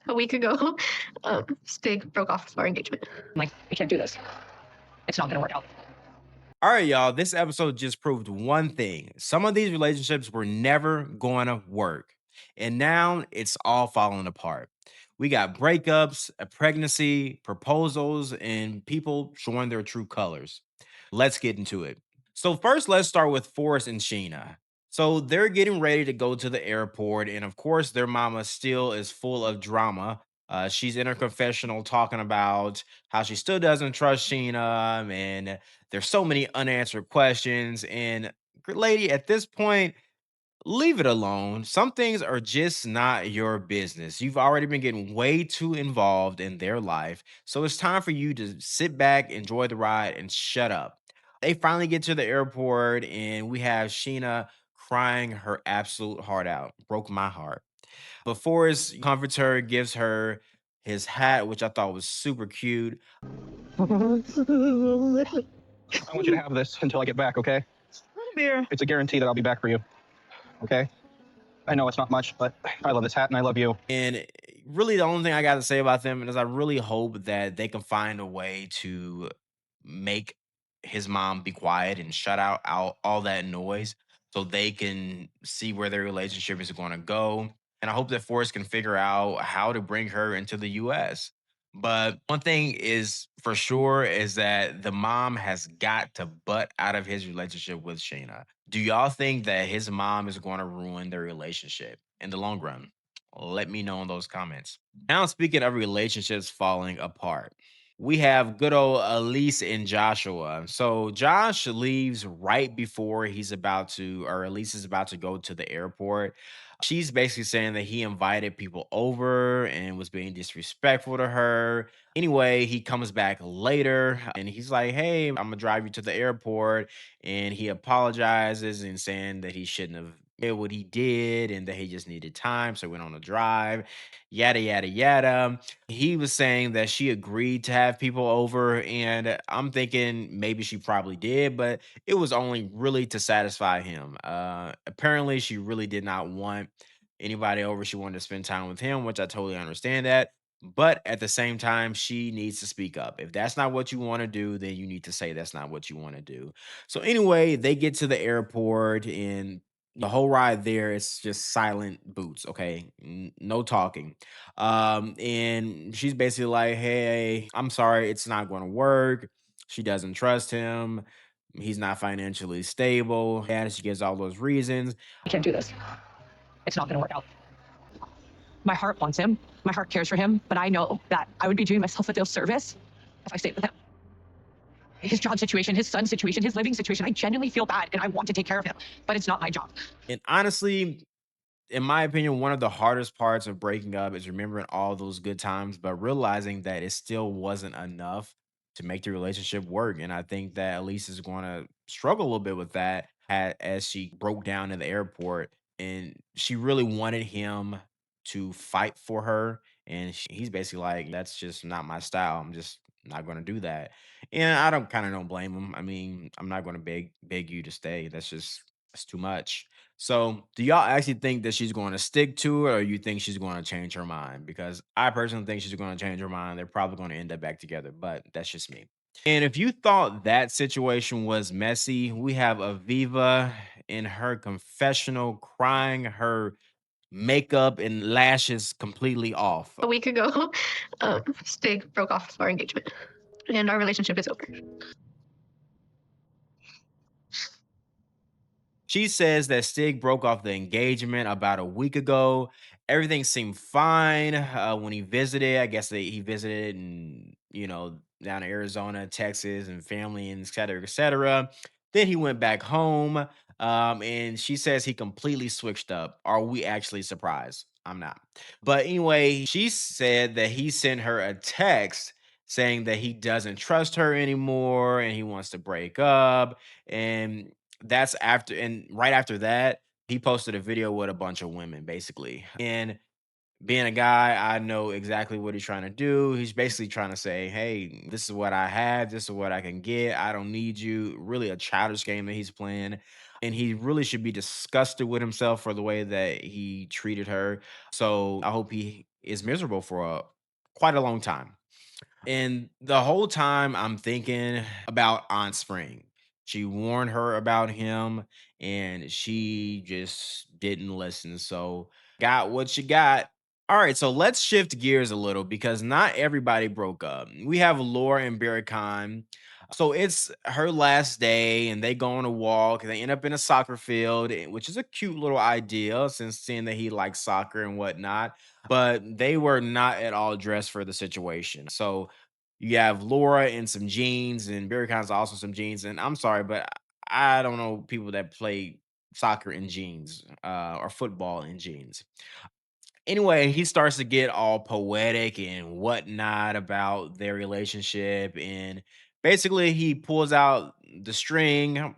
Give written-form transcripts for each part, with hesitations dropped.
a week ago, Stig broke off our engagement. I'm like, we can't do this. It's not gonna work out. All right, y'all. This episode just proved one thing. Some of these relationships were never going to work. And now it's all falling apart. We got breakups, a pregnancy, proposals, and people showing their true colors. Let's get into it. So, first, let's start with Forrest and Sheena. So, they're getting ready to go to the airport. And of course, their mama still is full of drama. She's in her confessional talking about how she still doesn't trust Sheena and there's so many unanswered questions. And lady, at this point, leave it alone. Some things are just not your business. You've already been getting way too involved in their life. So it's time for you to sit back, enjoy the ride, and shut up. They finally get to the airport, and we have Sheena crying her absolute heart out. Broke my heart. But Forrest comforts her, gives her his hat, which I thought was super cute. I want you to have this until I get back, okay? Beer. It's a guarantee that I'll be back for you, okay? I know it's not much, but I love this hat and I love you. And really, the only thing I got to say about them is I really hope that they can find a way to make his mom be quiet and shut out all that noise so they can see where their relationship is going to go. And I hope that Forrest can figure out how to bring her into the US. But one thing is for sure is that the mom has got to butt out of his relationship with Shayna. Do y'all think that his mom is going to ruin their relationship in the long run? Let me know in those comments. Now, speaking of relationships falling apart, we have good old Elise and Joshua. So Josh leaves right before he's about to, or Elise is about to go to the airport. She's basically saying that he invited people over and was being disrespectful to her. Anyway, he comes back later and he's like, "Hey, I'm gonna drive you to the airport." And he apologizes and saying that he shouldn't have did what he did and that he just needed time. So he went on a drive, yada, yada, yada. He was saying that she agreed to have people over. And I'm thinking maybe she probably did, but it was only really to satisfy him. Apparently, she really did not want anybody over. She wanted to spend time with him, which I totally understand that. But at the same time, she needs to speak up. If that's not what you want to do, then you need to say that's not what you want to do. So anyway, they get to the airport and the whole ride there is just silent boots, okay? No talking. And she's basically like, "Hey, I'm sorry, it's not going to work." She doesn't trust him. He's not financially stable. And she gives all those reasons. I can't do this. It's not gonna work out. My heart wants him. My heart cares for him, but I know that I would be doing myself a disservice if I stayed with him. His job situation, his son's situation, his living situation, I genuinely feel bad and I want to take care of him, but it's not my job. And honestly, in my opinion, one of the hardest parts of breaking up is remembering all those good times, but realizing that it still wasn't enough to make the relationship work. And I think that Elise is going to struggle a little bit with that as she broke down in the airport. And she really wanted him to fight for her. And he's basically like, "That's just not my style. I'm just not going to do that." And I don't kind of don't blame him. I mean, I'm not going to beg you to stay. That's too much. So, do y'all actually think that she's going to stick to it, or you think she's going to change her mind? Because I personally think she's going to change her mind. They're probably going to end up back together, but that's just me. And if you thought that situation was messy, we have Aviva in her confessional crying her makeup and lashes completely off. A week ago, Stig broke off our engagement, and our relationship is over. She says that Stig broke off the engagement about a week ago. Everything seemed fine when he visited. I guess he visited and, down in Arizona, Texas, and family, and et cetera, et cetera. Then he went back home. And she says he completely switched up. Are we actually surprised? I'm not. But anyway, she said that he sent her a text saying that he doesn't trust her anymore and he wants to break up. And that's after and right after that, he posted a video with a bunch of women, basically. And being a guy, I know exactly what he's trying to do. He's basically trying to say, "Hey, this is what I have. This is what I can get. I don't need you." Really a childish game that he's playing. And he really should be disgusted with himself for the way that he treated her. So I hope he is miserable for quite a long time. And the whole time I'm thinking about Aunt Spring. She warned her about him and she just didn't listen. So got what you got. All right, so let's shift gears a little because not everybody broke up. We have Laura and Barry Khan. So it's her last day and they go on a walk. They end up in a soccer field, which is a cute little idea since seeing that he likes soccer and whatnot. But they were not at all dressed for the situation. So you have Laura in some jeans, and Barry Bonds also some jeans. And I'm sorry, but I don't know people that play soccer in jeans or football in jeans. Anyway, he starts to get all poetic and whatnot about their relationship. And basically, he pulls out the string,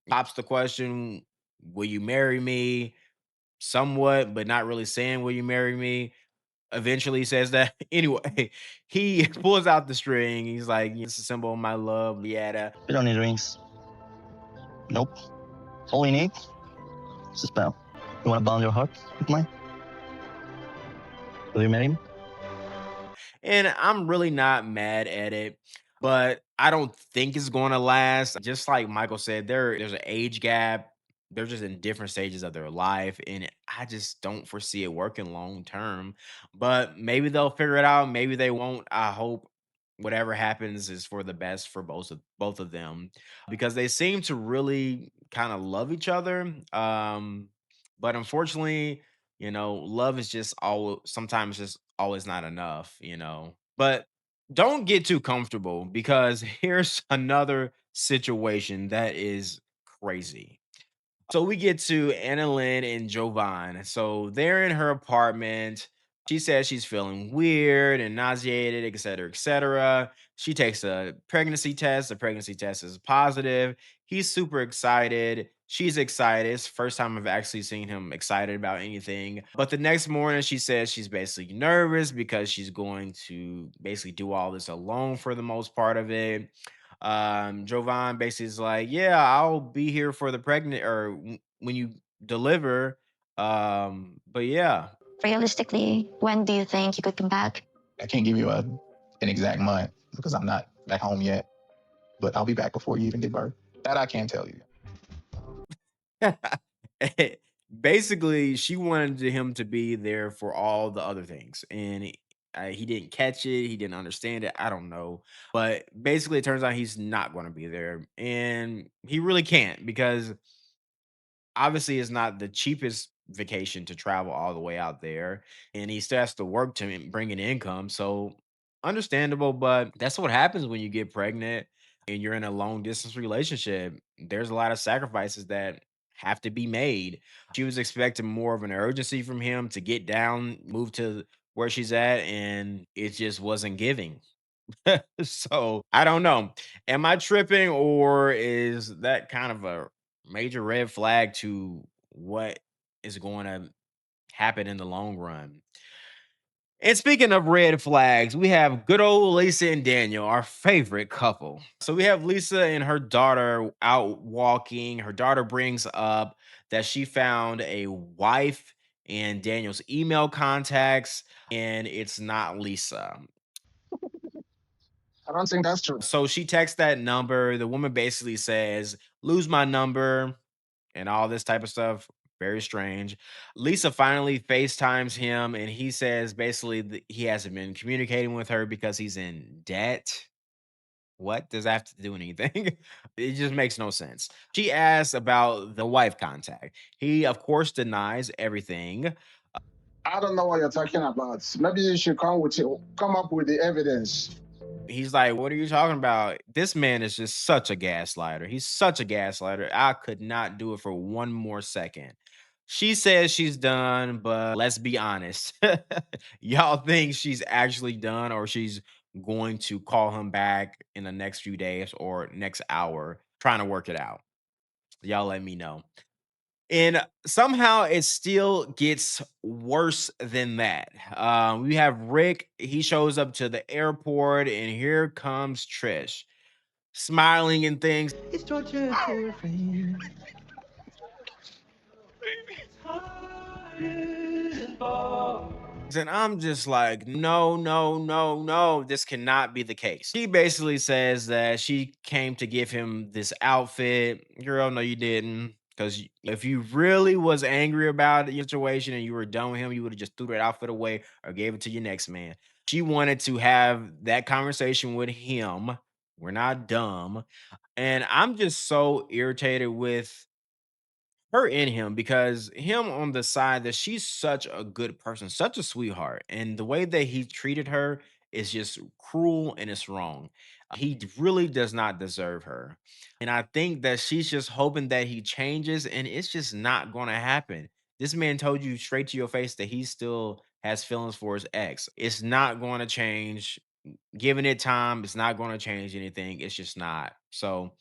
pops the question, will you marry me? Somewhat, but not really saying, will you marry me? Eventually says that. Anyway, he pulls out the string. He's like, "This is a symbol of my love, yada." We don't need rings. Nope. All we need is a spell. You want to bond your heart with mine? Will you marry me? And I'm really not mad at it, but I don't think it's going to last. Just like Michael said, there's an age gap. They're just in different stages of their life, and I just don't foresee it working long term. But maybe they'll figure it out. Maybe they won't. I hope whatever happens is for the best for both of them because they seem to really kind of love each other. But unfortunately, love is just all sometimes just always not enough. But don't get too comfortable because here's another situation that is crazy. So we get to Anna Lynn and Jovan. So they're in her apartment. She says she's feeling weird and nauseated, et cetera, et cetera. She takes a pregnancy test. The pregnancy test is positive. He's super excited. She's excited. It's the first time I've actually seen him excited about anything. But the next morning, she says she's basically nervous because she's going to basically do all this alone for the most part of it. Jovan basically is like, yeah, I'll be here for the pregnant or when you deliver. But yeah. Realistically, when do you think you could come back? I can't give you an exact month because I'm not back home yet, but I'll be back before you even give birth. That I can tell you. Basically, she wanted him to be there for all the other things, and he didn't catch it. He didn't understand it. I don't know, but basically, it turns out he's not going to be there, and he really can't because obviously it's not the cheapest vacation to travel all the way out there, and he still has to work to bring in income. So understandable, but that's what happens when you get pregnant and you're in a long distance relationship. There's a lot of sacrifices that have to be made. She was expecting more of an urgency from him to get down, move to where she's at, and it just wasn't giving. So I don't know. Am I tripping or is that kind of a major red flag to what is going to happen in the long run? And speaking of red flags, we have good old Lisa and Daniel, our favorite couple. So we have Lisa and her daughter out walking. Her daughter brings up that she found a wife in Daniel's email contacts, and it's not Lisa. I don't think that's true. So she texts that number. The woman basically says, lose my number and all this type of stuff. Very strange. Lisa finally FaceTimes him and he says basically that he hasn't been communicating with her because he's in debt. What does that have to do with anything? It just makes no sense. She asks about the wife contact. He, of course, denies everything. I don't know what you're talking about. Maybe you should come up with the evidence. He's like, "What are you talking about? This man is just such a gaslighter. He's such a gaslighter. I could not do it for one more second." She says she's done, but let's be honest. Y'all think she's actually done or she's going to call him back in the next few days or next hour trying to work it out? Y'all let me know. And somehow it still gets worse than that. We have Rick. He shows up to the airport, and here comes Trish, smiling and things. It's torture for a friend. And I'm just like, no, no, no, no, this cannot be the case. She basically says that she came to give him this outfit. Girl, no, you didn't. Because if you really was angry about the situation and you were done with him, you would have just threw that outfit away or gave it to your next man. She wanted to have that conversation with him. We're not dumb. And I'm just so irritated with her in him because him on the side that she's such a good person, such a sweetheart, and the way that he treated her is just cruel and it's wrong. He really does not deserve her. And I think that she's just hoping that he changes, and it's just not going to happen. This man told you straight to your face that he still has feelings for his ex. It's not going to change. Giving it time, it's not going to change anything. It's just not. So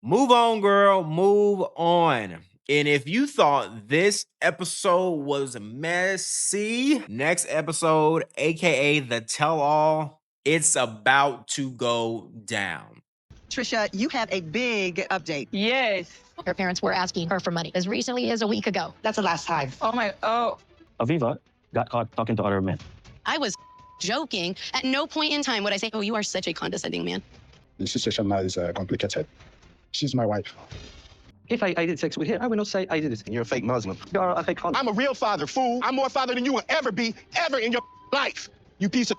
move on, girl. Move on. And if you thought this episode was messy, next episode, aka the tell all, it's about to go down. Trisha, you have a big update. Yes. Her parents were asking her for money as recently as a week ago. That's the last time. Oh. Aviva got caught talking to other men. I was joking. At no point in time would I say, oh, you are such a condescending man. The situation now is complicated. She's my wife. If I did sex with her, I would not say I did it. You're a fake Muslim. You're a fake I'm a real father, fool. I'm more father than you will ever be, ever in your life. You piece of.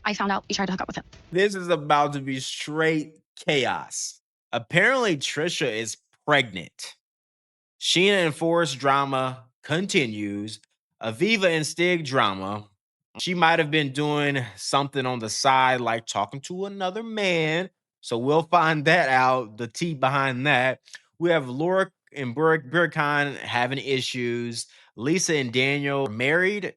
I found out he tried to hook up with him. This is about to be straight chaos. Apparently, Trisha is pregnant. Sheena and Forrest drama continues. Aviva and Stig drama. She might have been doing something on the side, like talking to another man. So we'll find that out, the tea behind that. We have Laura and Burkhan having issues. Lisa and Daniel married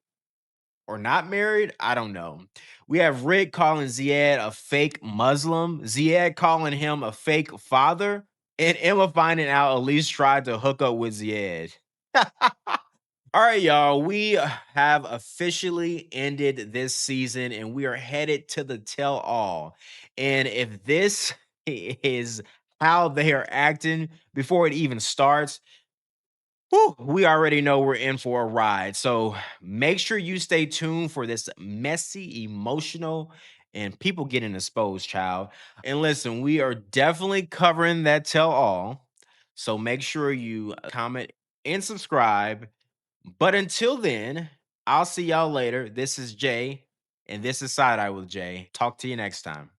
or not married. I don't know. We have Rick calling Ziad a fake Muslim, Ziad calling him a fake father, and Emma finding out Elise tried to hook up with Ziad. All right, y'all. We have officially ended this season and we are headed to the tell all. And if this is how they are acting before it even starts, whew, we already know we're in for a ride. So make sure you stay tuned for this messy, emotional, and people getting exposed, child. And listen, we are definitely covering that tell all. So make sure you comment and subscribe. But until then, I'll see y'all later. This is Jay, and this is Side Eye with Jay. Talk to you next time.